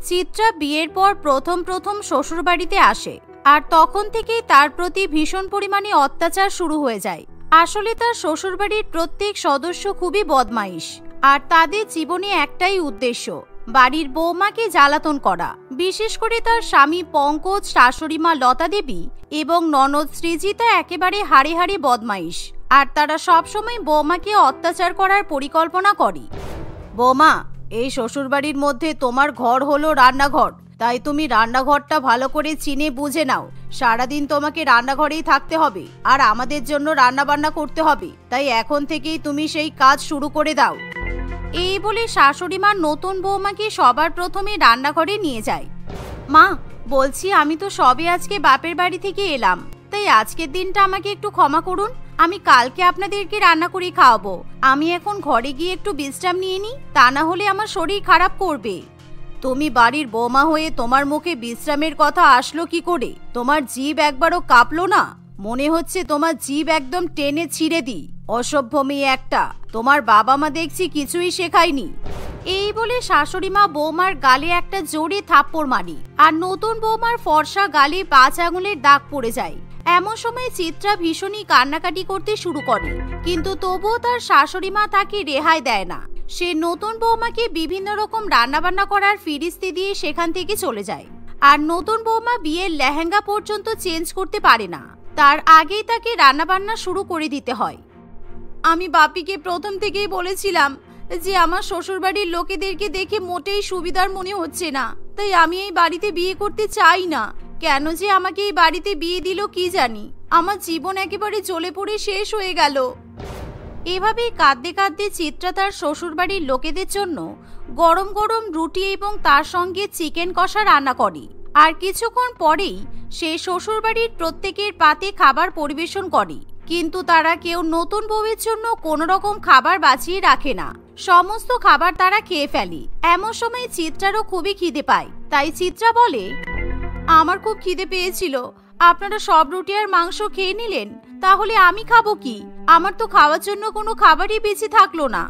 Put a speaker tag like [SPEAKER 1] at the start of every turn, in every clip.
[SPEAKER 1] চিত্রা বিয়ের পর প্রথম প্রথম শ্বশুরবাড়িতে আসে আর তখন থেকেই তার প্রতি ভীষণ পরিমাণে অত্যাচার শুরু হয়ে যায়। আসলে তার শ্বশুরবাড়ির প্রত্যেক সদস্য খুবই বদমাইশ আর তাদের জীবনে একটাই উদ্দেশ্য, বাড়ির বৌমাকে জ্বালাতন করা। বিশেষ করে তার স্বামী পঙ্কজ, শাশুড়ি মা লতা দেবী এবং ননদ সৃজিতা একেবারে হাড়ে হাড়ে বদমাইশ আর তারা সবসময় বৌমাকে অত্যাচার করার পরিকল্পনা করে। বৌমা, এই শ্বশুরবাড়ির মধ্যে তোমার ঘর হলো রান্নাঘর, তাই তুমি রান্নাঘরটা ভালো করে চিনে বুঝে নাও। সারাদিন তোমাকে রান্নাঘরেই থাকতে হবে আর আমাদের জন্য রান্না বান্না করতে হবে, তাই এখন থেকেই তুমি সেই কাজ শুরু করে দাও। এই বলে শাশুড়ি মা নতুন বৌমাকে সবার প্রথমে রান্নাঘরে নিয়ে যায়। মা, বলছি আমি তো সবে আজকে বাপের বাড়ি থেকে এলাম, তাই আজকের দিনটা আমাকে একটু ক্ষমা করুন। আমি কালকে আপনাদেরকে রান্না করে খাওয়াবো। আমি এখন ঘরে গিয়ে একটু বিশ্রাম নিয়ে নিই, তা না হলে আমার শরীর খারাপ করবে। তুমি বাড়ির বৌমা হয়ে তোমার মুখে বিশ্রামের কথা আসলো কি করে? তোমার জিভ একবারও কাঁপলো না? মনে হচ্ছে তোমার জিভ একদম টেনে ছিঁড়ে দিই। অসভ্য মেয়ে একটা, তোমার বাবা মা দেখছি কিছুই শেখায়নি। এই বলে শাশুড়ি মা বৌমার গালে একটা জোরে থাপ্পড় মারি আর নতুন বৌমার ফর্সা গালে 5 আঙুলের দাগ পড়ে যায়। এমন সময় চিত্রা ভীষণই কান্নাকাটি করতে শুরু করে, কিন্তু তবুও তার শাশুড়ি মা তাকে রেহাই দেয় না। সে নতুন বৌমাকে বিভিন্ন রকম রান্নাবান্না করার ফিরিস্তি দিয়ে সেখান থেকে চলে যায়। আর নতুন বৌমা বিয়ের লেহেঙ্গা পর্যন্ত চেঞ্জ করতে পারে না, তার আগেই তাকে রান্নাবান্না শুরু করে দিতে হয়। আমি বাপিকে প্রথম থেকেই বলেছিলাম যে আমার শ্বশুরবাড়ির লোকেদেরকে দেখে মোটেই সুবিধার মনে হচ্ছে না, তাই আমি এই বাড়িতে বিয়ে করতে চাই না। কেন যে আমাকে এই বাড়িতে বিয়ে দিল কি জানি, আমার জীবন একেবারে জ্বলে পড়ে শেষ হয়ে গেল। এভাবেই কাঁদতে কাঁদতে চিত্রা তার শ্বশুরবাড়ির লোকেদের জন্য গরম গরম রুটি এবং তার সঙ্গে চিকেন কষা রান্না করে। আর কিছুক্ষণ পরেই সে শ্বশুরবাড়ির প্রত্যেকের পাতে খাবার পরিবেশন করে, কিন্তু তারা কেউ নতুন বউয়ের জন্য কোনো রকম খাবার বাঁচিয়ে রাখে না। সমস্ত খাবার তারা খেয়ে ফেলে। এমন সময় চিত্রারও খুবই খিদে পায়, তাই চিত্রা বলে, আমার খুব খিদে পেয়েছিল, আপনারা সব রুটি আর মাংস খেয়ে নিলেন, তাহলে আমি খাবো কি? আমার তো খাওয়ার জন্য কোনো খাবারই বেঁচে থাকলো না।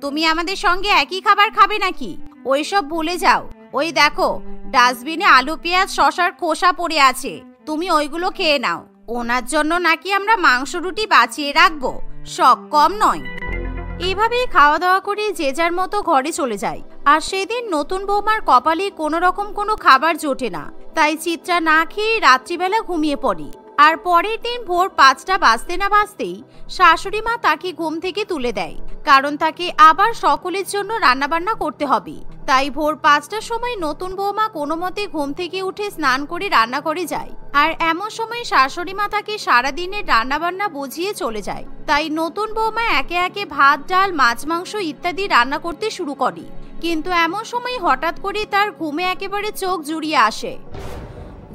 [SPEAKER 1] তুমি আমাদের সঙ্গে একই খাবার খাবে নাকি? ওইসব ভুলে যাও। ওই দেখো, ডাস্টবিনে আলু, পেঁয়াজ, শসার খোসা পড়ে আছে, তুমি ওইগুলো খেয়ে নাও। ওনার জন্য নাকি আমরা মাংস রুটি বাঁচিয়ে রাখবো? শখ কম নয়। এভাবেই খাওয়া দাওয়া করে যে যার মতো ঘরে চলে যায়। আর সেদিন নতুন বৌমার কপালে কোনো রকম কোনো খাবার জোটে না, তাই চিত্রা না খেয়ে রাত্রিবেলা ঘুমিয়ে পড়ে। আর পরের দিন ভোর 5টা বাজতে না বাজতেই শাশুড়ি মা তাকে ঘুম থেকে তুলে দেয়, কারণ তাকে আবার সকলের জন্য রান্নাবান্না করতে হবে। তাই ভোর 5টার সময় নতুন বৌমা কোনো মতে ঘুম থেকে উঠে স্নান করে রান্নাঘরে যায়। আর এমন সময় শাশুড়ি মা তাকে সারাদিনের রান্নাবান্না বুঝিয়ে চলে যায়। তাই নতুন বৌমা একে একে ভাত, ডাল, মাছ, মাংস ইত্যাদি রান্না করতে শুরু করে। কিন্তু এমন সময় হঠাৎ করে তার ঘুমে একেবারে চোখ জুড়িয়ে আসে।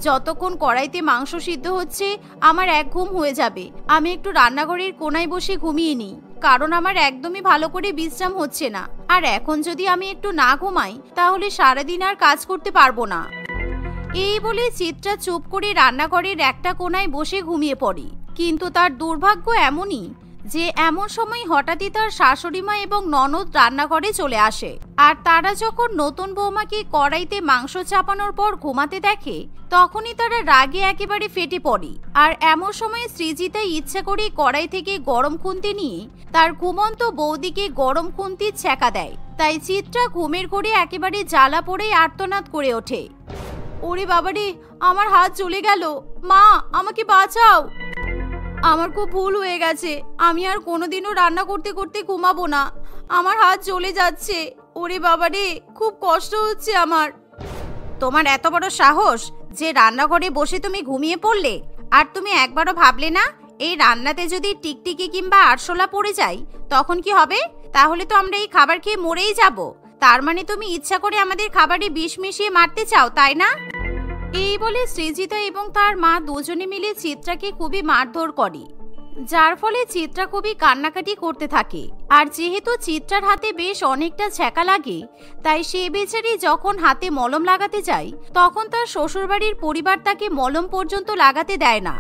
[SPEAKER 1] যতক্ষণ কড়াইতে মাংস সিদ্ধ হচ্ছে আমার এক ঘুম হয়ে যাবে, আমি একটু রান্নাঘরের কোনায় বসে ঘুমিয়ে নিই, কারণ আমার একদমই ভালো করে বিশ্রাম হচ্ছে না। আর এখন যদি আমি একটু না ঘুমাই তাহলে সারাদিন আর কাজ করতে পারবো না। এই বলে চিত্রা চুপ করে রান্নাঘরের একটা কোনায় বসে ঘুমিয়ে পড়ে। কিন্তু তার দুর্ভাগ্য এমনই যে এমন সময় হঠাৎই তার শাশুড়ি মা এবং ননদ রান্নাঘরে চলে আসে। আর তারা যখন নতুন বৌমাকে কড়াইতে মাংস চাপানোর পর ঘুমাতে দেখে, তখনই তারা রাগে একেবারে ফেটে পড়ে। আর এমন সময় সৃজিতা ইচ্ছা করে কড়াই থেকে গরম খুন্তি নিয়ে তার ঘুমন্ত বৌদিকে গরম খুন্তির ছ্যাঁকা দেয়। তাই চিত্রা ঘুমের ঘোরে একেবারে জ্বালা পড়ে আর্তনাদ করে ওঠে। ওরে বাবারে, আমার হাত জ্বলে গেল, মা আমাকে বাঁচাও। আমার খুব ভুল হয়ে গেছে, আমি আর কোনোদিনও রান্না করতে করতে ঘুমাবো না, আমার হাত জ্বলে যাচ্ছে। ওরে বাবারে, খুব কষ্ট হচ্ছে আমার। তোমার এত বড় সাহস যে রান্নাঘরে বসে তুমি ঘুমিয়ে পড়লে, আর তুমি একবারও ভাবলে না এই রান্নাতে যদি টিকটিকি কিংবা আরশোলা পড়ে যায় তখন কি হবে? তাহলে তো আমরা এই খাবার খেয়ে মরেই যাব। তার মানে তুমি ইচ্ছা করে আমাদের খাবারে বিষ মিশিয়ে মারতে চাও, তাই না? এই বলে সৃজিতা এবং তার মা দুজনে মিলে চিত্রাকে খুবই মারধর করে, যার ফলে চিত্রা খুবই কান্নাকাটি করতে থাকে। আর যেহেতু চিত্রার হাতে বেশ অনেকটা ছ্যাঁকা লাগে, তাই সে বেচারি যখন হাতে মলম লাগাতে যায় তখন তার শ্বশুরবাড়ির পরিবার তাকে মলম পর্যন্ত লাগাতে দেয় না।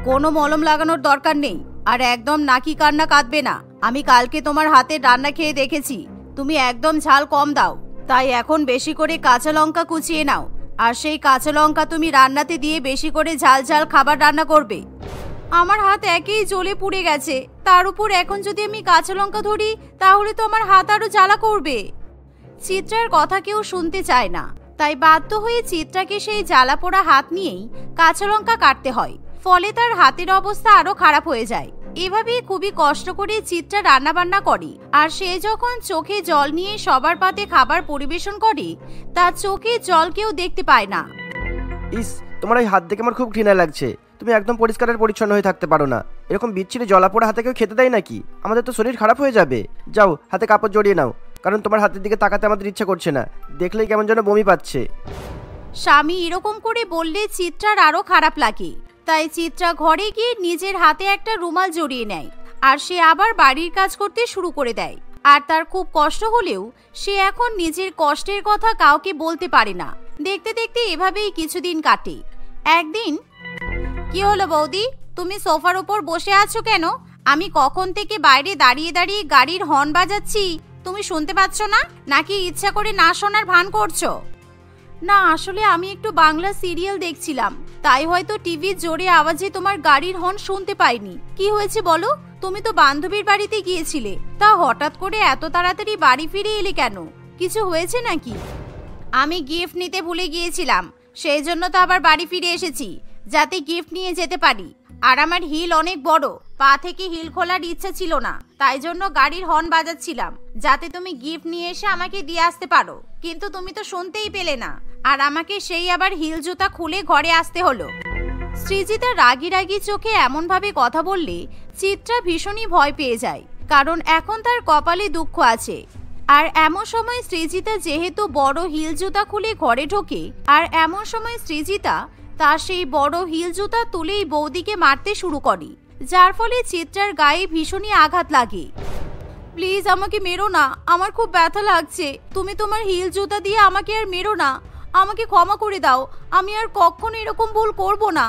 [SPEAKER 1] কোনো মলম লাগানোর দরকার নেই, আর একদম নাকি কান্না কাঁদবে না। আমি কালকে তোমার হাতের রান্না খেয়ে দেখেছি, তুমি একদম ঝাল কম দাও, তাই এখন বেশি করে কাঁচা লঙ্কা কুচিয়ে নাও, আর সেই কাঁচা লঙ্কা তুমি রান্নাতে দিয়ে বেশি করে ঝাল ঝাল খাবার রান্না করবে। আমার হাত একেই জ্বলে পুড়ে গেছে, তার উপর এখন যদি আমি কাঁচা লঙ্কা ধরি তাহলে তো আমার হাত আরো জ্বালা করবে। চিত্রার কথা কেউ শুনতে চায় না, তাই বাধ্য হয়ে চিত্রাকে সেই জ্বালা পোড়া হাত নিয়েই কাঁচা লঙ্কা কাটতে হয়। ফলে তার হাতের অবস্থা আরো খারাপ হয়ে যায়। এভাবেই খুবই কষ্ট করে চিত্রা রান্না বান্না করে, আর সে যখন চোখে জল নিয়ে সবার পাতে খাবার পরিবেশন করে তার চোখে জল কেউ দেখতে পায় না।
[SPEAKER 2] ইস, তোমার এই হাত দেখে আমার খুব ঘৃণা লাগছে। তুমি একদম পরিষ্কার আর পরিচ্ছন্ন হয়ে থাকতে পারো না। এরকম বিচ্ছিরি জলাপোড়া হাতে কেউ খেতে দেয় নাকি? আমাদের তো শরীর খারাপ হয়ে যাবে। যাও, হাতে কাপড় জড়িয়ে নাও, কারণ তোমার হাতের দিকে তাকাতে আমাদের ইচ্ছা করছে না, দেখলেই কেমন যেন বমি পাচ্ছে।
[SPEAKER 1] স্বামী এরকম করে বললে চিত্রার আরো খারাপ লাগে, তাই চিত্রা ঘরে গিয়ে নিজের হাতে একটা রুমাল জড়িয়ে নেয় আর সে আবার বাড়ির কাজ করতে শুরু করে দেয়। আর তার খুব কষ্ট হলেও সে এখন নিজের কষ্টের কথা কাউকে বলতে পারে না। দেখতে দেখতে এভাবেই কিছুদিন কাটে। একদিন, কি হলো বৌদি, তুমি সোফার উপর বসে আছো কেন? আমি কখন থেকে বাইরে দাঁড়িয়ে দাঁড়িয়ে গাড়ির হর্ন বাজাচ্ছি, তুমি শুনতে পাচ্ছ না? নাকি ইচ্ছা করে না শোনার ভান করছো? না, আসলে আমি একটু বাংলা সিরিয়াল দেখছিলাম, তাই হয়তো টিভির জোরে আওয়াজে তোমার গাড়ির হর্ন শুনতে পাইনি। কি হয়েছে বলো? তুমি তো বান্ধবীর বাড়িতে গিয়েছিলে, তা হঠাৎ করে এত তাড়াতাড়ি বাড়ি ফিরে এলে কেন? কিছু হয়েছে নাকি? আমি গিফট নিতে ভুলে গিয়েছিলাম, সেই জন্য তো আবার বাড়ি ফিরে এসেছি, যাতে গিফট নিয়ে যেতে পারি। আর আমার হিল অনেক বড়, পা থেকে হিল খোলার ইচ্ছা ছিল না, তাই জন্য গাড়ির হর্ন বাজাচ্ছিলাম যাতে তুমি গিফট নিয়ে এসে আমাকে দিয়ে আসতে পারো। কিন্তু তুমি তো শুনতেই পেলে না, আর আমাকে সেই আবার হিল জুতা খুলে ঘরে আসতে হলো। সৃজিতা রাগি রাগি চোখে এমন ভাবে কথা বললে চিত্রা ভীষণই ভয় পেয়ে যায়, কারণ এখন তার কপালে দুঃখ আছে। আর এমন সময় সৃজিতা যেহেতু বড় হিল জুতা খুলে ঘরে ঢোকে, আর এমন সময় সৃজিতা তার সেই বড় হিল জুতা তুলেই বৌদিকে মারতে শুরু করে, যার ফলে চিত্রার গায়ে ভীষণই আঘাত লাগে। প্লিজ আমাকে মেরো না, আমার খুব ব্যথা লাগছে। তুমি তোমার হিল জুতা দিয়ে আমাকে আর মেরো না, আমাকে ক্ষমা করে দাও, আমি আর কখনো এরকম ভুল করব না।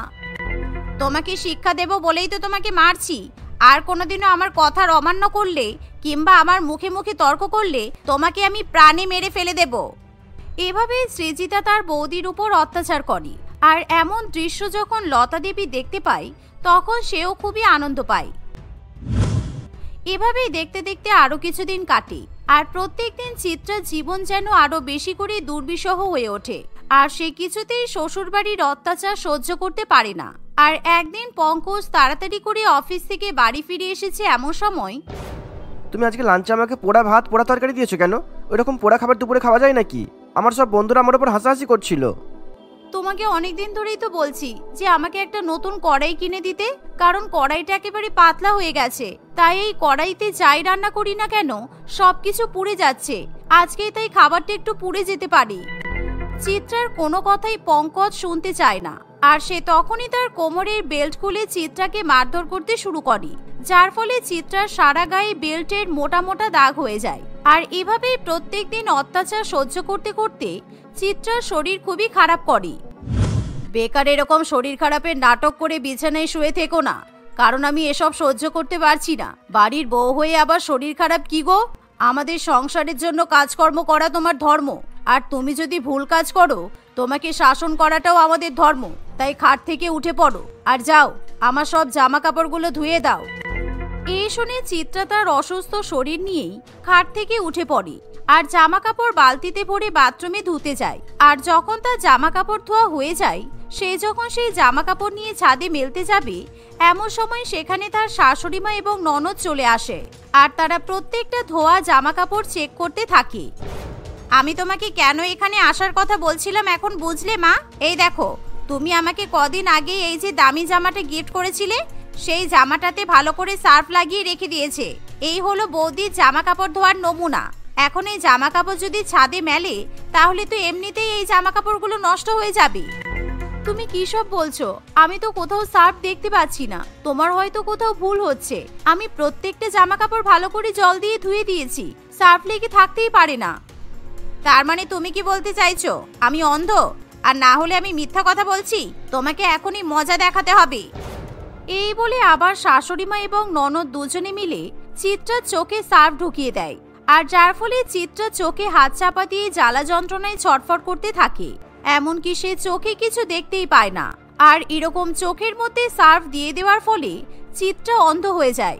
[SPEAKER 1] তোমাকে শিক্ষা দেব বলেই তো তোমাকে মারছি, আর কোনোদিনও আমার কথার অমান্য করলে কিংবা আমার মুখে মুখে তর্ক করলে তোমাকে আমি প্রাণে মেরে ফেলে দেব। এভাবে সৃজিতা তার বৌদির উপর অত্যাচার করে। আর এমন দৃশ্য যখন লতা দেবী দেখতে পায় তখন সেও খুবই আনন্দ পায়। এভাবেই দেখতে দেখতে আরো কিছুদিন কাটে, আর প্রত্যেকদিন চিত্রার জীবন যেন আরো বেশি করে দুর্বিষহ হয়ে ওঠে। আর সে কিছুতেই শ্বশুরবাড়ির অত্যাচার সহ্য করতে পারে না। আর একদিন পঙ্কজ তাড়াতাড়ি করে অফিস থেকে বাড়ি ফিরে এসেছে এমন সময়,
[SPEAKER 2] তুমি আজকে লাঞ্চে আমাকে পোড়া ভাত পোড়া তরকারি দিয়েছো কেন? ওইরকম পোড়া খাবার দুপুরে খাওয়া যায় নাকি? আমার সব বন্ধুরা আমার উপর হাসাহাসি করছিল।
[SPEAKER 1] তোমাকে অনেকদিন ধরেই তো বলছি যে আমাকে একটা নতুন কড়াই কিনে দিতে, কারণ কড়াইটা একেবারে পাতলা হয়ে গেছে। তাই এই কড়াইতে যাই রান্না করি না কেন সবকিছু পুড়ে যাচ্ছে। আজকেই তাই খাবারটা একটু পুড়ে যেতে পারে। চিত্রার কোনো কথাই পঙ্কজ শুনতে চায় না, আর সে তখনই তার কোমরের বেল্ট খুলে চিত্রাকে মারধর করতে শুরু করে, যার ফলে চিত্রার সারা গায়ে বেল্টের মোটা মোটা দাগ হয়ে যায়। আর এভাবেই প্রত্যেকদিন অত্যাচার সহ্য করতে করতে চিত্রার শরীর খুবই খারাপ করে। বেকার এরকম শরীর খারাপের নাটক করে বিছানায় শুয়ে থেকো না, কারণ আমি এসব সহ্য করতে পারছি না। বাড়ির বউ হয়ে আবার শরীর খারাপ কি গো? আমাদের সংসারের জন্য কাজকর্ম করা তোমার ধর্ম, আর তুমি যদি ভুল কাজ করো তোমাকে শাসন করাটাও আমাদের ধর্ম। তাই খাট থেকে উঠে পড়ো আর যাও আমার সব জামা কাপড়গুলো ধুয়ে দাও। এই শুনে চিত্রা তার অসুস্থ শরীর নিয়েই খাট থেকে উঠে পড়ে আর জামা কাপড় বালতিতে ভরে বাথরুমে ধুতে যায়। আর যখন তার জামা কাপড় ধোয়া হয়ে যায়, সে যখন সেই জামা কাপড় নিয়ে ছাদে মেলতে যাবে, এমন সময় সেখানে তার শাশুড়ি মা এবং ননদ চলে আসে। আর তারা প্রত্যেকটা ধোয়া জামা কাপড় চেক করতে থাকে। আমি তোমাকে কেন এখানে আসার কথা বলছিলাম এখন বুঝলে মা? এই দেখো, তুমি আমাকে কদিন আগে এই যে দামি জামাটা গিফট করেছিলে, সেই জামাটাতে ভালো করে সার্ফ লাগিয়ে রেখে দিয়েছে। এই হলো বৌদির জামা কাপড় ধোয়ার নমুনা। এখন এই জামা কাপড় যদি ছাদে মেলে তাহলে তো এমনিতেই এই জামা কাপড়গুলো নষ্ট হয়ে যাবে। তুমি কি সব বলছো? আমি তো কোথাও সার্ফ দেখতে পাচ্ছি না, তোমার হয়তো কোথাও ভুল হচ্ছে। আমি প্রত্যেকটা জামা কাপড় ভালো করে জল দিয়ে ধুয়ে দিয়েছি, সার্ফ লেগে থাকতেই পারে না। তার মানে তুমি কি বলতে চাইছো আমি অন্ধ? আর না হলে আমি মিথ্যা কথা বলছি? তোমাকে এখনই মজা দেখাতে হবে। এই বলে আবার শাশুড়ি মা এবং ননদ দুজনে মিলে চিত্রার চোখে সার্ফ ঢুকিয়ে দেয়। আর যার ফলে চিত্রা চোখে হাত চাপা দিয়ে জ্বালা যন্ত্রণায় ছটফট করতে থাকে। এমনকি সে চোখে কিছু দেখতেই পায় না। আর এরকম চোখের মধ্যে সার্ফ দিয়ে দেওয়ার ফলে চিত্রা অন্ধ হয়ে যায়।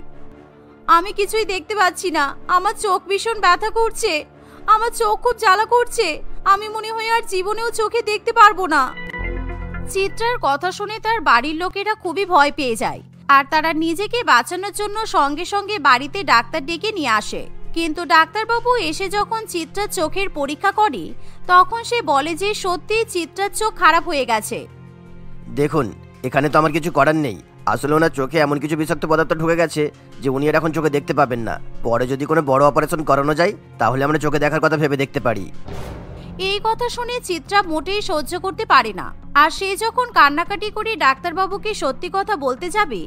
[SPEAKER 1] আমি কিছুই দেখতে পাচ্ছি না, আমার চোখ ভীষণ ব্যথা করছে, আমার চোখ খুব জ্বালা করছে, আমি মনে হয় আর জীবনেও চোখে দেখতে পারবো না। চিত্রার কথা শুনে তার বাড়ির লোকেরা খুবই ভয় পেয়ে যায় আর তারা নিজেকে বাঁচানোর জন্য সঙ্গে সঙ্গে বাড়িতে ডাক্তার ডেকে নিয়ে আসে। কিন্তু ডাক্তারবাবু এসে যখন চিত্রার চোখের পরীক্ষা করে তখন সে বলে যে সত্যি চিত্রার চোখ খারাপ হয়ে গেছে।
[SPEAKER 2] দেখুন, এখানে তো আমার কিছু করার নেই। আসলে ওনার চোখে এমন কিছু বিষাক্ত পদার্থ ঢুকে গেছে যে উনি আর এখন চোখে দেখতে পাবেন না। পরে যদি কোনো বড় অপারেশন করানো যায় তাহলে আমরা চোখে দেখার কথা ভেবে দেখতে পারি।
[SPEAKER 1] এই কথা শুনে চিত্রা মোটেই সহ্য করতে পারে না। আর সে যখন কান্নাকাটি করে ডাক্তারবাবুকে সত্যি কথা বলতে যাবে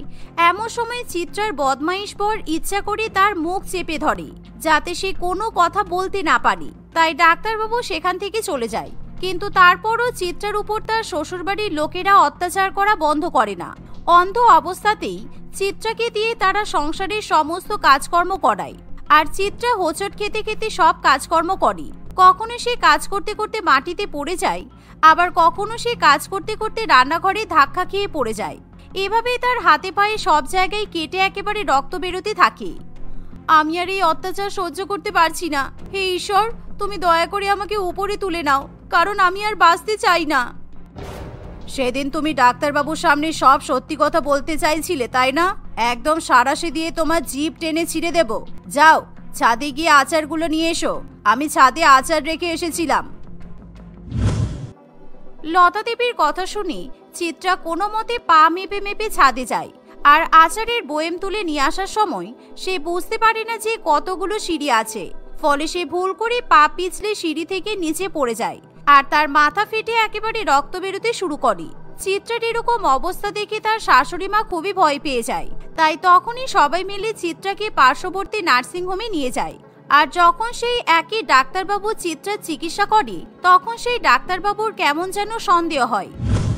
[SPEAKER 1] এমন সময় চিত্রার বদমাইশ বর ইচ্ছা করে তার মুখ চেপে ধরে যাতে সে কোনো কথা বলতে না পারে। তাই ডাক্তারবাবু সেখান থেকে চলে যায়। কিন্তু তারপরও চিত্রার উপর তার শ্বশুরবাড়ির লোকেরা অত্যাচার করা বন্ধ করে না। অন্ধ অবস্থাতেই চিত্রাকে দিয়ে তারা সংসারের সমস্ত কাজকর্ম করায়। আর চিত্রা হোঁচট খেতে খেতে সব কাজকর্ম করে। কখনো সে কাজ করতে করতে মাটিতে পড়ে যায়, আবার কখনো সে কাজ করতে করতে রান্নাঘরে ধাক্কা খেয়ে পড়ে যায়। এভাবেই তার হাতে পায়ে সব জায়গায় কেটে একেবারে রক্ত বেরোতে থাকে। আমি আর এই অত্যাচার সহ্য করতে পারছি না। হে ঈশ্বর, তুমি দয়া করে আমাকে উপরে তুলে নাও, কারণ আমি আর বাঁচতে চাই না। সেদিন তুমি ডাক্তারবাবুর সামনে সব সত্যি কথা বলতে চাইছিলে, তাই না? একদম সারাশি দিয়ে তোমার জিভ টেনে ছিঁড়ে দেব। যাও, ছাদে গিয়ে আচারগুলো নিয়ে এসো। আমি ছাদে আচার রেখে এসেছিলাম। লতা দেবীর কথা শুনে চিত্রা কোনো মতে পা মেপে মেপে ছাদে যায়। আর আচারের বয়েম তুলে নিয়ে আসার সময় সে বুঝতে পারে না যে কতগুলো সিঁড়ি আছে। ফলে সে ভুল করে পা পিছলে সিঁড়ি থেকে নিচে পড়ে যায় আর তার মাথা ফেটে একেবারে রক্ত বেরোতে শুরু করে। চিত্রার এরকম অবস্থা দেখে তার শাশুড়ি মা খুবই ভয় পেয়ে যায়। তাই তখনই সবাই মিলে চিত্রাকে পার্শ্ববর্তী নার্সিংহোমে নিয়ে যায়। আর যখন সেই একই ডাক্তারবাবু চিত্রার চিকিৎসা করে তখন সেই ডাক্তারবাবুর কেমন যেন সন্দেহ হয়।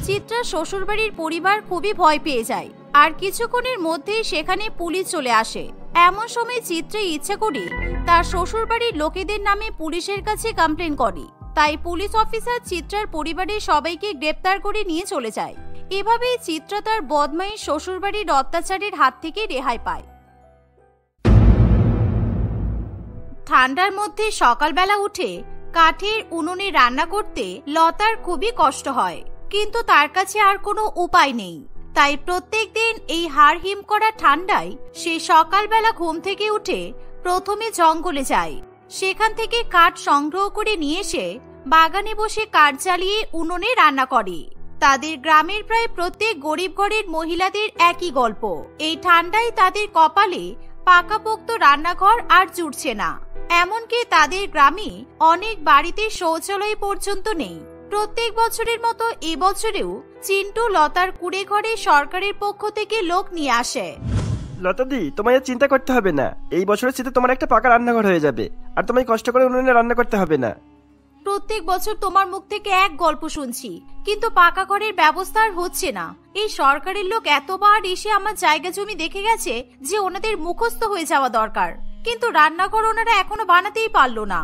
[SPEAKER 1] চিত্রার শ্বশুরবাড়ির পরিবার খুবই ভয় পেয়ে যায় আর কিছুক্ষণের মধ্যেই সেখানে পুলিশ চলে আসে। এমন সময় চিত্রা ইচ্ছে করে তার শ্বশুরবাড়ির লোকেদের নামে পুলিশের কাছে কমপ্লেন করে। তাই পুলিশ অফিসার চিত্রার পরিবারের সবাইকে গ্রেপ্তার করে নিয়ে চলে যায়। এভাবেই চিত্রা তার বদমাইশ শ্বশুরবাড়ির অত্যাচারের হাত থেকে রেহাই পায়। ঠান্ডার মধ্যে সকালবেলা উঠে কাঠের উনুনে রান্না করতে লতার খুবই কষ্ট হয়, কিন্তু তার কাছে আর কোনো উপায় নেই। তাই প্রত্যেকদিন এই হাড় হিম করা ঠান্ডায় সে সকালবেলা ঘুম থেকে উঠে প্রথমে জঙ্গলে যায়। সেখান থেকে কাঠ সংগ্রহ করে নিয়ে এসে বাগানে বসে কাঠ জ্বালিয়ে উনুনে রান্না করে। তাদের গ্রামের প্রায় প্রত্যেক গরিব ঘরের মহিলাদের একই গল্প। এই ঠান্ডায় তাদের কপালে পাকাপোক্ত রান্নাঘর আর জুটছে না। এমনকি তাদের গ্রামে অনেক বাড়িতে শৌচালয় পর্যন্ত নেই। প্রত্যেক বছরের মতো এবছরেও চিন্টু লতার কুড়ে ঘরে সরকারের পক্ষ থেকে লোক নিয়ে আসে।
[SPEAKER 2] লতাদি, তোমায় আর চিন্তা করতে হবে না। এই বছরের শীতে তোমার একটা পাকা রান্নাঘর হয়ে যাবে আর তোমায় কষ্ট করে উনুনে রান্না করতে হবে না।
[SPEAKER 1] প্রত্যেক বছর তোমার মুখ থেকে এক গল্প শুনছি, কিন্তু পাকা ঘরের ব্যবস্থা আর হচ্ছে না। এই সরকারের লোক এতবার এসে আমার জায়গা জমি দেখে গেছে যে ওনাদের মুখস্থ হয়ে যাওয়া দরকার, কিন্তু রান্নাঘর ওনারা এখনো বানাতেই পারলো না।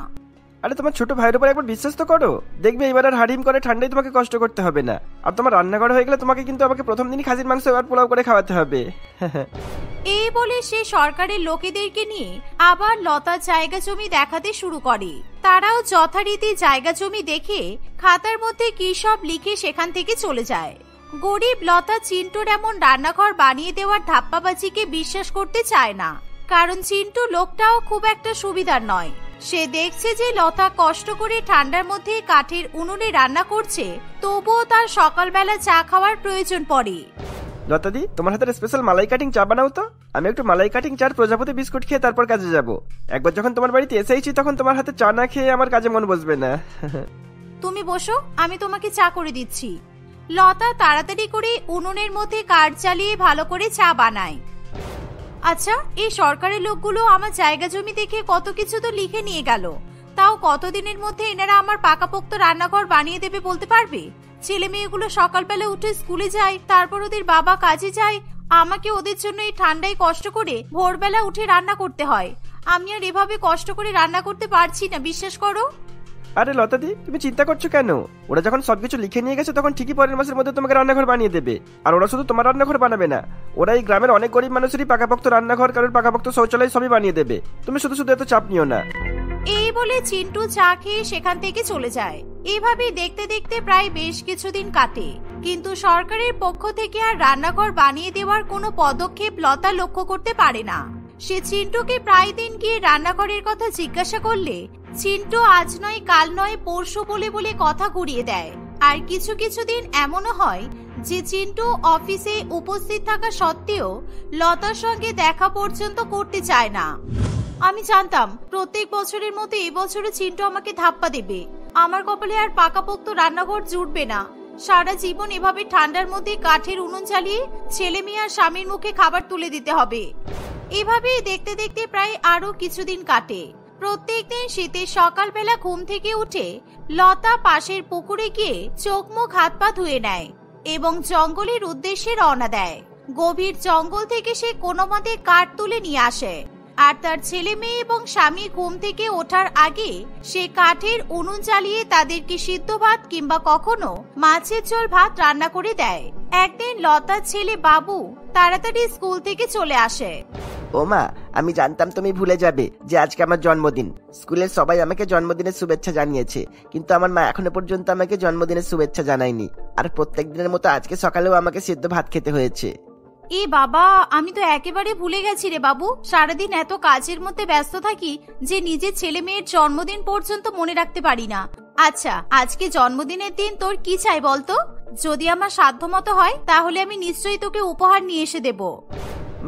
[SPEAKER 2] আরে তোমার ছোট ভাইয়ের উপর একবার বিশ্বাস তো করো, দেখবে এবার আর হাড়িম করে ঠান্ডায় তোমাকে কষ্ট করতে হবে না। আর তোমার রান্নাঘর হয়ে গেলে তোমাকে কিন্তু আমাকে প্রথম দিনই খাসির মাংস আর পোলাও করে খাওয়াতে হবে।
[SPEAKER 1] এই বলে সে সরকারের লোকেদেরকে নিয়ে আবার লতা জায়গা জমি দেখাতে শুরু করে। তারাও যথারীতি জায়গা জমি দেখে খাতার মধ্যে কি সব লিখে সেখান থেকে চলে যায়। গরিব লতা চিন্টুর এমন রান্নাঘর বানিয়ে দেওয়ার ধাপ্পাবাজিকে বিশ্বাস করতে চায় না, কারণ চিন্টু লোকটাও খুব একটা সুবিধার নয়। সে দেখছে যে লতা কষ্ট করে ঠান্ডার মধ্যে কাঠের উনুনে রান্না করছে, তবুও তার সকালবেলা চা খাওয়ার প্রয়োজন পড়ে।
[SPEAKER 2] লতাদি, তোমার হাতের স্পেশাল মালাই কাটিং চা বানাও তো। আমি একটু মালাই কাটিং চার প্রজাপতি বিস্কুট খেয়ে তারপর কাজে যাব। একবার যখন তোমার বাড়িতে এসেইছি তখন তোমার হাতে চা না খেয়ে আমার কাজে মন বসবে না।
[SPEAKER 1] তুমি বসো, আমি তোমাকে চা করে দিচ্ছি। লতা তাড়াতাড়ি করে উনুনের মধ্যে কাঠ জ্বালিয়ে ভালো করে চা বানায়। আচ্ছা, এই সরকারের লোকগুলো আমার জায়গা জমি দেখে কত কিছু তো লিখে নিয়ে গেল, তাও কতদিনের মধ্যে এনারা আমার পাকাপোক্ত রান্নাঘর বানিয়ে দেবে বলতে পারবে? ছেলে মেয়েগুলো সকালবেলা উঠে স্কুলে যায়, তারপর ওদের বাবা কাজে যায়, আমাকে ওদের জন্য এই ঠান্ডায় কষ্ট করে ভোরবেলা উঠে রান্না করতে হয়। আমি আর এভাবে কষ্ট করে রান্না করতে পারছি না, বিশ্বাস করো।
[SPEAKER 2] আরে লতাদি, তুমি চিন্তা করছো কেন? ওরা যখন সবকিছু লিখে নিয়ে গেছে তখন ঠিকই পরের মাসের মধ্যে তোমাকে রান্নাঘর বানিয়ে দেবে। আর ওরা শুধু তোমার রান্নাঘর বানাবে না, ওরা এই গ্রামের অনেক গরিব মানুষেরই পাকাপোক্ত রান্নাঘর, কারোর পাকাপোক্ত শৌচালয় সবই বানিয়ে দেবে। তুমি শুধু শুধু এত চাপ নিও না।
[SPEAKER 1] এই বলে চিন্টু চা খেয়ে সেখান থেকে চলে যায়। এইভাবেই দেখতে দেখতে প্রায় বেশ কিছুদিন কাটে, কিন্তু সরকারের পক্ষ থেকে আর রান্নাঘর বানিয়ে দেওয়ার কোনো পদক্ষেপ লতা লক্ষ্য করতে পারে না। সে চিন্টুকে প্রায় দিন গিয়ে রান্নাঘরের কথা জিজ্ঞাসা করলে চিন্টু আজ নয় কাল নয় পরশু বলে বলে কথা ঘুরিয়ে দেয়। আর কিছু কিছু দিন এমনও হয় যে চিন্টু অফিসে উপস্থিত থাকা সত্ত্বেও লতার সঙ্গে দেখা পর্যন্ত করতে চায় না। আমি জানতাম প্রত্যেক বছরের মতো এবছরও চিন্টু আমাকে ধাপ্পা দেবে। আমার কপালে আর পাকাপোক্ত রান্নাঘর জুটবে না। সারা জীবন এভাবে ঠান্ডার মধ্যে কাঠের উনুন জ্বালিয়ে ছেলে মেয়ে আর স্বামীর মুখে খাবার তুলে দিতে হবে। এভাবেই দেখতে দেখতে প্রায় আরো কিছুদিন কাটে। প্রত্যেকদিন শীতের সকালবেলা ঘুম থেকে উঠে লতা পাশের পুকুরে গিয়ে চোখ মুখ হাত পা ধুয়ে নেয় এবং জঙ্গলের উদ্দেশ্যে রওনা দেয়। গভীর জঙ্গল থেকে সে কোনো মতে কাঠ তুলে নিয়ে আসে, আর তার ছেলে মেয়ে এবং স্বামী ঘুম থেকে ওঠার আগে সে কাঠের উনুন জ্বালিয়ে তাদেরকে সিদ্ধ ভাত কিংবা কখনো মাছের ঝোল ভাত রান্না করে দেয়। একদিন লতার ছেলে বাবু তাড়াতাড়ি স্কুল থেকে চলে আসে।
[SPEAKER 2] ও মা, আমি জানতাম তুমি ভুলে যাবে যে আজকে আমার জন্মদিন। স্কুলের সবাই আমাকে জন্মদিনের শুভেচ্ছা জানিয়েছে, কিন্তু আমার মা এখনো পর্যন্ত আমাকে জন্মদিনের শুভেচ্ছা জানায়নি। আর প্রত্যেক দিনের মতো আজকে সকালেও আমাকে সিদ্ধ ভাত খেতে হয়েছে।
[SPEAKER 1] এ বাবা, আমি তো একেবারে ভুলে গেছি রে বাবু। সারাদিন এত কাজের মধ্যে ব্যস্ত থাকি যে নিজের ছেলে মেয়ের জন্মদিন পর্যন্ত মনে রাখতে পারি না। আচ্ছা, আজকে জন্মদিনের দিন তোর কি চাই বলতো? যদি আমার সাধ্যমতো হয় তাহলে আমি নিশ্চয়ই তোকে উপহার নিয়ে এসে দেব।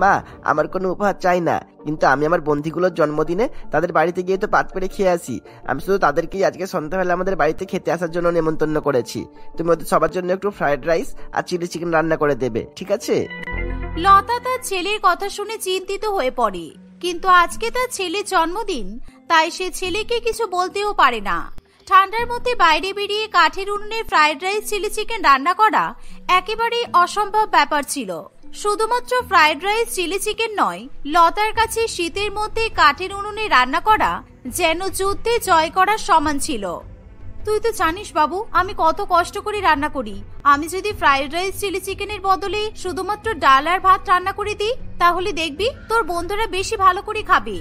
[SPEAKER 2] মা, আমার কোনো উপহার চাই না, কিন্তু আমি আমার বন্ধুগুলোর জন্মদিনে তাদের বাড়িতে গিয়ে তো পাত পেরে খেয়ে আসি। আমি শুধু তাদেরকেই আজকে সন্ধ্যাবেলা আমাদের বাড়িতে খেতে আসার জন্য নেমন্তন্ন করেছি। তুমি ওদের সবার জন্য একটু ফ্রাইড রাইস আর চিলি চিকেন রান্না করে দেবে, ঠিক আছে?
[SPEAKER 1] লতা তার ছেলের কথা শুনে চিন্তিত হয়ে পড়ে, কিন্তু আজকে তার ছেলের জন্মদিন, তাই সে ছেলেকে কিছু বলতেও পারে না। ঠান্ডার মধ্যে বাইরে বেরিয়ে কাঠের উনুনে ফ্রাইড রাইস চিলি চিকেন রান্না করা একেবারেই অসম্ভব ব্যাপার ছিল। শুধুমাত্র ফ্রাইড রাইস চিলি চিকেন নয়, লতার কাছে শীতের মধ্যে কাঠের উনুনে রান্না করা যেন যুদ্ধে জয় করার সমান ছিল। তুই তো জানিস বাবু, আমি কত কষ্ট করে রান্না করি। আমি যদি ফ্রাইড রাইস চিলি চিকেনের বদলে শুধুমাত্র ডাল আর ভাত রান্না করে দিই, তাহলে দেখবি তোর বন্ধুরা বেশি ভালো করে খাবে।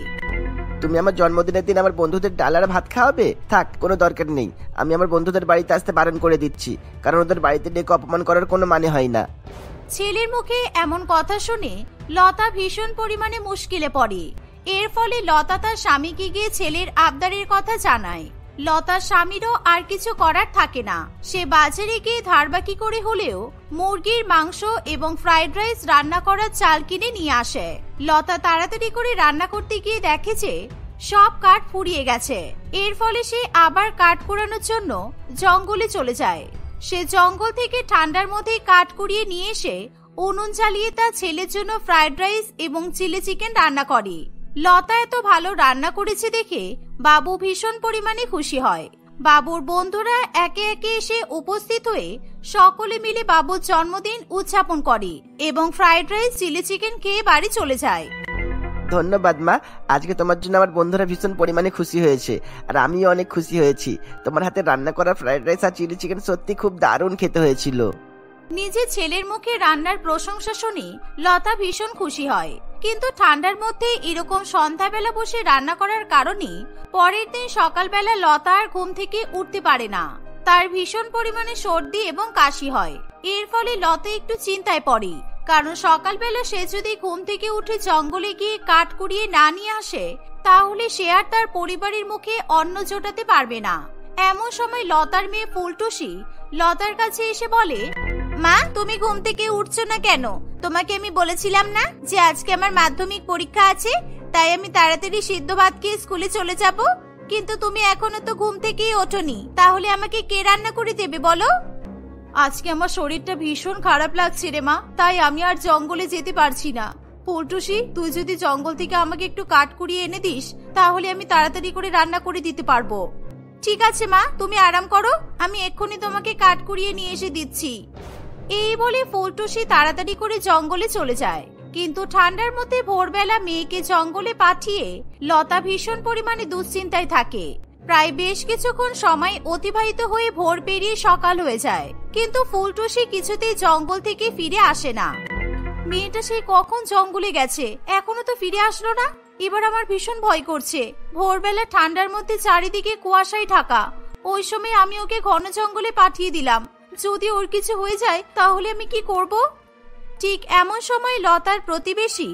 [SPEAKER 2] তুমি আমার জন্মদিনের দিন আমার বন্ধুদের ডাল আর ভাত খাওয়াবে? থাক, কোনো দরকার নেই। আমি আমার বন্ধুদের বাড়িতে আসতে বারণ করে দিচ্ছি, কারণ ওদের বাড়িতে ডেকে অপমান করার কোনো মানে হয় না।
[SPEAKER 1] ছেলের মুখে এমন কথা শুনে লতা ভীষণ পরিমাণে মুশকিলে পড়ে। এর ফলে লতা তার স্বামীকে গিয়ে ছেলের আবদারের কথা জানায়। লতার স্বামীরও আর কিছু করার থাকে না। সে বাজারে গিয়ে ধারবাকি করে হলেও মুরগির মাংস এবং ফ্রাইড রাইস রান্না করার চাল কিনে নিয়ে আসে। লতা তাড়াতাড়ি করে রান্না করতে গিয়ে দেখে যে সব কাঠ ফুরিয়ে গেছে। এর ফলে সে আবার কাঠ কুড়ানোর জন্য জঙ্গলে চলে যায়। সে জঙ্গল থেকে ঠান্ডার মধ্যে কাঠ কুড়িয়ে নিয়ে এসে উনুন জ্বালিয়ে তার ছেলের জন্য ফ্রাইড রাইস এবং চিলি চিকেন রান্না করে। লতা এত ভালো রান্না করেছে দেখে বাবু ভীষণ পরিমাণে খুশি হয়। বাবুর বন্ধুরা একে একে এসে উপস্থিত হয়ে সকলে মিলে বাবুর জন্মদিন উদযাপন করে এবং ফ্রাইড রাইস চিলি চিকেন খেয়ে বাড়ি চলে যায়।
[SPEAKER 2] ধন্যবাদ মা, আজকে তোমার জন্য আমার বন্ধুরা ভীষণ পরিমাণে খুশি হয়েছে, আর আমিও অনেক খুশি হয়েছি। তোমার হাতে রান্না করা ফ্রাইড রাইস আর চিলি চিকেন সত্যি খুব দারুণ খেতে হয়েছিল।
[SPEAKER 1] নিজের ছেলের মুখে রান্নার প্রশংসা শুনে লতা ভীষণ খুশি হয়, কিন্তু ঠান্ডার মধ্যে এরকম সন্ধ্যাবেলা বসে রান্না করার কারণে পরের দিন সকালবেলা লতা আর ঘুম থেকে উঠতে পারে না। তার ভীষণ পরিমাণে সর্দি এবং কাশি হয়। এর ফলে লতা একটু চিন্তায় পড়ে, কারণ সকালবেলা সে যদি ঘুম থেকে উঠে জঙ্গলে গিয়ে কাঠ কুড়িয়ে না নিয়ে আসে, তাহলে সে আর তার পরিবারের মুখে অন্ন জোটাতে পারবে না। এমন সময় লতার মেয়ে ফুলটুসি লতার কাছে এসে বলে, মা, তুমি ঘুম থেকে উঠছো না কেন? তোমাকে আমি বলেছিলাম না যে আজকে আমার মাধ্যমিক পরীক্ষা আছে, তাই আমি তাড়াতাড়ি সিদ্ধ ভাত খেয়ে স্কুলে চলে যাব? কিন্তু তুমি এখনো তো ঘুম থেকেই ওঠোনি, তাহলে আমাকে কে রান্না করে দেবে বলো? আজকে আমার শরীরটা ভীষণ খারাপ লাগছে রে মা, তাই আমি আর জঙ্গলে যেতে পারছি না। ফুলটুসি, তুই যদি জঙ্গল থেকে আমাকে একটু কাঠ কুড়িয়ে এনে দিস, তাহলে আমি তাড়াতাড়ি করে রান্না করে দিতে পারবো। ঠিক আছে মা, তুমি আরাম করো, আমি এক্ষুনি তোমাকে কাঠ কুড়িয়ে নিয়ে এসে দিচ্ছি। এই বলে ফুলটুসি তাড়াতাড়ি করে জঙ্গলে চলে যায়। কিন্তু ঠান্ডার মধ্যে ভোরবেলা মেয়েকে জঙ্গলে পাঠিয়ে লতা ভীষণ পরিমাণে দুশ্চিন্তায় থাকে। প্রায় বেশ কিছুক্ষণ সময় অতিবাহিত হয়ে ভোর পেরিয়ে সকাল হয়ে যায়, কিন্তু ফুলটুসি কিছুতেই জঙ্গল থেকে ফিরে আসে না। মেয়েটা সেই কখন জঙ্গলে গেছে, এখনো তো ফিরে আসলো না। এবার আমার ভীষণ ভয় করছে। ভোরবেলা ঠান্ডার মধ্যে চারিদিকে কুয়াশায় ঢাকা, ওই সময় আমি ওকে ঘন জঙ্গলে পাঠিয়ে দিলাম। যদি ওর কিছু হয়ে যায় তাহলে আমি কি করব? ঠিক এমন সময় লতার প্রতিবেশী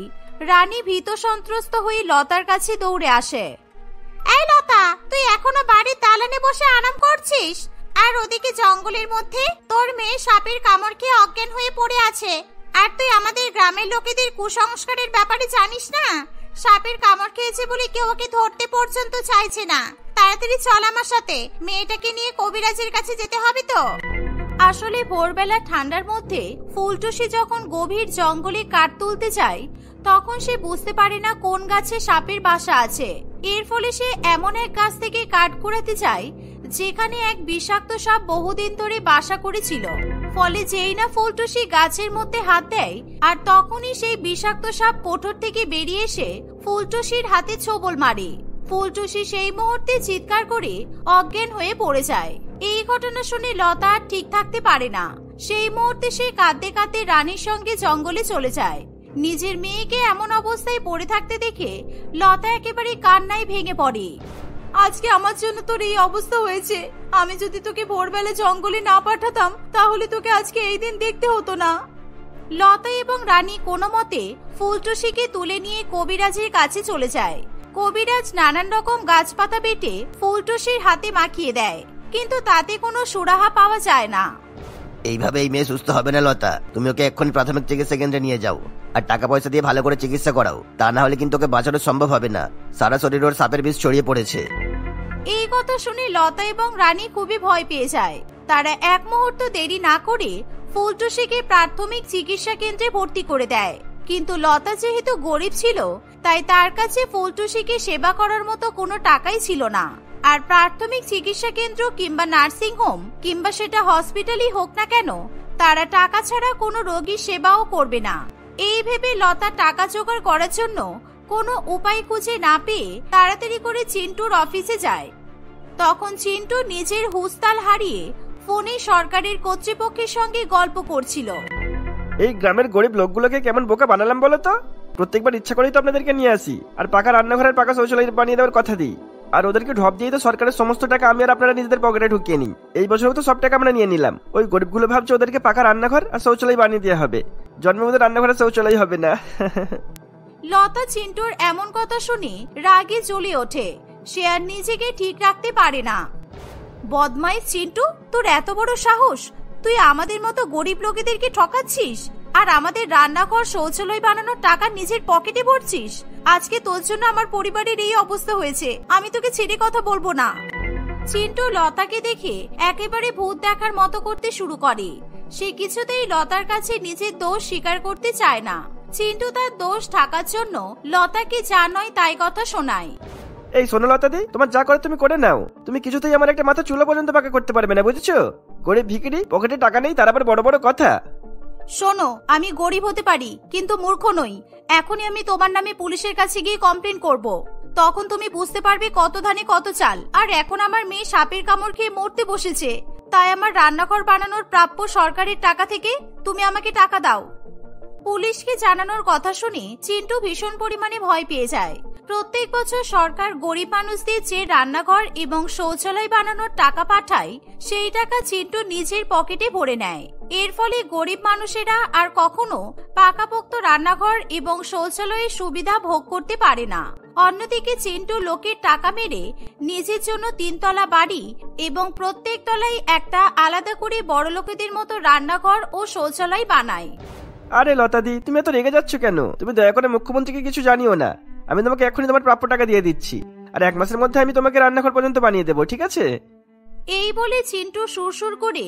[SPEAKER 1] রানী ভীত সন্ত্রস্ত হয়ে লতার কাছে দৌড়ে আসে। এই লতা, তুই এখনো বাড়ির দালানে বসে আরাম করছিস, আর ওদিকে জঙ্গলের মধ্যে তোর মেয়ে সাপের কামড় খেয়ে অজ্ঞান হয়ে পড়ে আছে। আর তুই আমাদের গ্রামের লোকেদের কুসংস্কারের ব্যাপারে জানিস না? সাপের কামড় খেয়েছে বলে কেউ ওকে ধরতে পর্যন্ত চাইছে না। তাড়াতাড়ি চল আমার সাথে, মেয়েটাকে নিয়ে কবিরাজের কাছে যেতে হবে তো। আসলে ভোরবেলা ঠান্ডার মধ্যে ফুলটুসি যখন গভীর জঙ্গলে কাঠ তুলতে যায়, তখন সে বুঝতে পারে না কোন গাছে সাপের বাসা আছে। এর ফলে সে এমন এক গাছ থেকে কাঠ কুড়াতে যায় যেখানে এক বিষাক্ত সাপ বহুদিন ধরে বাসা করেছিল। ফলে যেই না ফুলটুসি গাছের মধ্যে হাত দেয়, আর তখনই সেই বিষাক্ত সাপ কোঠর থেকে বেরিয়ে এসে ফুলটুসির হাতে ছোবল মারে। ফুলটুসি সেই মুহূর্তে চিৎকার করে অজ্ঞান হয়ে পড়ে যায়। এই ঘটনা শুনে লতা আর ঠিক থাকতে পারে না। সেই মুহূর্তে সে কাঁদতে কাঁদতে রানীর সঙ্গে জঙ্গলে চলে যায়। নিজের মেয়েকে এমন অবস্থায় পড়ে থাকতে দেখে লতা একেবারে কান্নায় ভেঙে পড়ে। আজকে আমার জন্য তোর এই অবস্থা হয়েছে। আমি যদি তোকে ভোরবেলা জঙ্গলে না পাঠাতাম তাহলে তোকে আজকে এই দিন দেখতে হতো না। লতা এবং রানী কোনো মতে ফুলটুসিকে তুলে নিয়ে কবিরাজের কাছে চলে যায়। কবিরাজ নানান রকম গাছপাতা বেটে ফুলটুসির হাতে মাখিয়ে দেয়, কিন্তু তাতে কোনো সুরাহা পাওয়া যায় না।
[SPEAKER 2] এইভাবে এই মেয়ে সুস্থ হবে না লতা, তুমি ওকে এক্ষুনি প্রাথমিক চিকিৎসা কেন্দ্রে নিয়ে যাও, আর টাকা পয়সা দিয়ে ভালো করে চিকিৎসা করাও। তা না হলে কিন্তু ওকে বাঁচানো সম্ভব হবে না। সারা শরীর ওর সাপের বিষ ছড়িয়ে পড়েছে।
[SPEAKER 1] এই কথা শুনে লতা এবং রানী খুবই ভয় পেয়ে যায়। তারা এক মুহূর্ত দেরি না করে ফুলটুসিকে প্রাথমিক চিকিৎসা কেন্দ্রে ভর্তি করে দেয়। কিন্তু লতা যেহেতু গরিব ছিল, তাই তার কাছে ফুলটুসিকে সেবা করার মতো কোনো টাকাই ছিল না। আর প্রাথমিক চিকিৎসা কেন্দ্র কিংবা নার্সিং হোম কিংবা সেটা হসপিটালই হোক না কেন, তারা টাকা ছাড়া কোনো রোগীর সেবাও করবে না। এই ভেবে লতা টাকা জোগাড় করার জন্য কোনো উপায় খুঁজে না পেয়ে তাড়াতাড়ি করে চিন্টুর অফিসে যায়। তখন চিন্টু নিজের হুঁশতাল হারিয়ে ফোনে সরকারের কর্তৃপক্ষের সঙ্গে গল্প করছিল।
[SPEAKER 2] এই গ্রামের গরিব লোকগুলোকে কেমন বোকা বানালাম বলো তো। প্রত্যেকবার ইচ্ছা করেই তো আপনাদেরকে নিয়ে আসি, আর পাকা রান্নাঘরের পাকা শৌচালয় বানিয়ে দেওয়ার কথা দিই, আর ওদেরকে ঢপ দিয়ে তো সরকারের সমস্ত টাকা আমি আর আপনারা নিজেদের পকেটে ঢুকিয়ে নিই। এই বছরও তো সব টাকা আমরা নিয়ে নিলাম। ওই গরিবগুলো ভাবছে ওদেরকে পাকা রান্নাঘর আর শৌচালয় বানিয়ে দেওয়া হবে, জন্মভূত রান্নাঘরে শৌচালয় হবে না।
[SPEAKER 1] লতা চিন্টুর এমন কথা শুনে রাগে জ্বলে ওঠে। সে আর নিজেকে ঠিক রাখতে পারে না। বদমাইশ চিন্টু, তোর এত বড় সাহস! তুই আমাদের মতো গরিব লোকেদেরকে ঠকাচ্ছিস, আর আমাদের রান্নাঘর শৌচালয় বানানোর টাকা নিজের পকেটে ভরছিস। আজকে তোর জন্য আমার পরিবারের এই অবস্থা হয়েছে। আমি তোকে ছেড়ে কথা বলবো না। চিন্টু লতাকে দেখে একেবারে ভূত দেখার মতো করতে শুরু করে। সে কিছুতেই লতার কাছে নিজের দোষ স্বীকার করতে চায় না। চিন্টু তার দোষ ঢাকার জন্য লতাকে যা নয় তাই কথা শোনায়।
[SPEAKER 2] এই শোনো লতা দি, তোমার যা করে তুমি করে নাও। তুমি কিছুতেই আমার একটা মাথা চুলো পর্যন্ত পাকা করতে পারবে না, বুঝেছো? গরিব ভিখিরি, পকেটে টাকা নেই, তার আবার বড় বড় কথা।
[SPEAKER 1] শোনো, আমি গরিব হতে পারি কিন্তু মূর্খ নই। এখনই আমি তোমার নামে পুলিশের কাছে গিয়ে কমপ্লেন করব। তখন তুমি বুঝতে পারবে কত ধানে কত চাল। আর এখন আমার মেয়ে সাপের কামড় খেয়ে মরতে বসেছে, তাই আমার রান্নাঘর বানানোর প্রাপ্য সরকারের টাকা থেকে তুমি আমাকে টাকা দাও। পুলিশকে জানানোর কথা শুনে চিন্টু ভীষণ পরিমাণে ভয় পেয়ে যায়। প্রত্যেক বছর সরকার গরিব মানুষদের যে রান্নাঘর এবং শৌচালয় বানানোর টাকা পাঠায়, সেই টাকা চিন্টু নিজের পকেটে ভরে নেয়। এর ফলে গরিব মানুষেরা আর কখনো পাকাপোক্ত রান্নাঘর এবং শৌচালয়ের সুবিধা ভোগ করতে পারে না। অন্যদিকে চিন্টু লোকের টাকা মেরে নিজের জন্য 3 তলা বাড়ি এবং প্রত্যেক তলায় একটা আলাদা করে বড় লোকেদের মতো রান্নাঘর ও শৌচালয় বানায়।
[SPEAKER 2] আরে লতাদি, তুমি এত রেগে যাচ্ছ কেন? তুমি দয়া করে মুখ্যমন্ত্রীকে কিছু জানিও না। আমি তোমাকে এখনই তোমার প্রাপ্য টাকা দিয়ে দিচ্ছি, আর 1 মাসের মধ্যে আমি তোমাকে রান্নাঘর পর্যন্ত বানিয়ে দেবো, ঠিক আছে?
[SPEAKER 1] এই বলে চিন্টু সুরসুর করে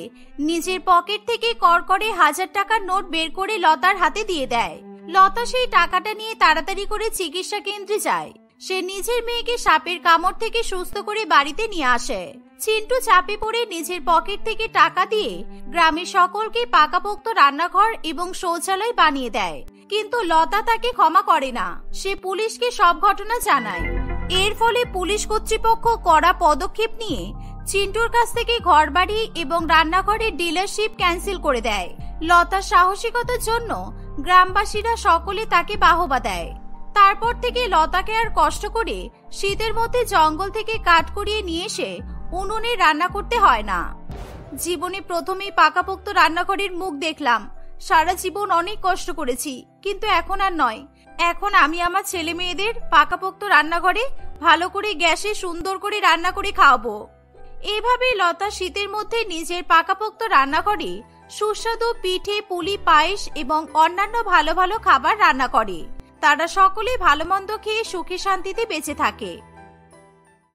[SPEAKER 1] নিজের পকেট থেকে করকরে 1000 টাকার নোট বের করে লতার হাতে দিয়ে দেয়। লতা সেই টাকাটা নিয়ে তাড়াতাড়ি করে চিকিৎসা কেন্দ্রে যায়। সে নিজের মেয়েকে সাপের কামড় থেকে সুস্থ করে বাড়িতে নিয়ে আসে। চিন্টু চাপে পড়ে নিজের পকেট থেকে টাকা দিয়ে গ্রামের সকলকে পাকাপোক্ত রান্নাঘর এবং শৌচালয় বানিয়ে দেয়। কিন্তু লতা তাকে ক্ষমা করে না। সে পুলিশকে সব ঘটনা জানায়। এর ফলে পুলিশ কর্তৃপক্ষ কড়া পদক্ষেপ নিয়ে চিন্টুর কাছ থেকে ঘরবাড়ি এবং রান্নাঘরের ডিলারশিপ ক্যান্সেল করে দেয়। লতার সাহসিকতার জন্য গ্রামবাসীরা সকলে তাকে বাহবা দেয়। তারপর থেকে লতাকে আর কষ্ট করে শীতের মধ্যে জঙ্গল থেকে কাঠ কুড়িয়ে নিয়ে এসে উনুনে রান্না করতে হয় না। জীবনে প্রথমেই পাকাপোক্ত রান্নাঘরের মুখ দেখলাম। সারা জীবন অনেক কষ্ট করেছি, কিন্তু এখন আর নয়। এখন আমি আমার ছেলে মেয়েদের পাকাপোক্ত রান্নাঘরে ভালো করে গ্যাসে সুন্দর করে রান্না করে খাওয়াবো। এভাবেই লতা শীতের মধ্যে নিজের পাকাপোক্ত রান্নাঘরে সুস্বাদু পিঠে, পুলি, পায়েস এবং অন্যান্য ভালো ভালো খাবার রান্না করে। তারা সকলেই ভালো মন্দ খেয়ে সুখে শান্তিতে বেঁচে থাকে।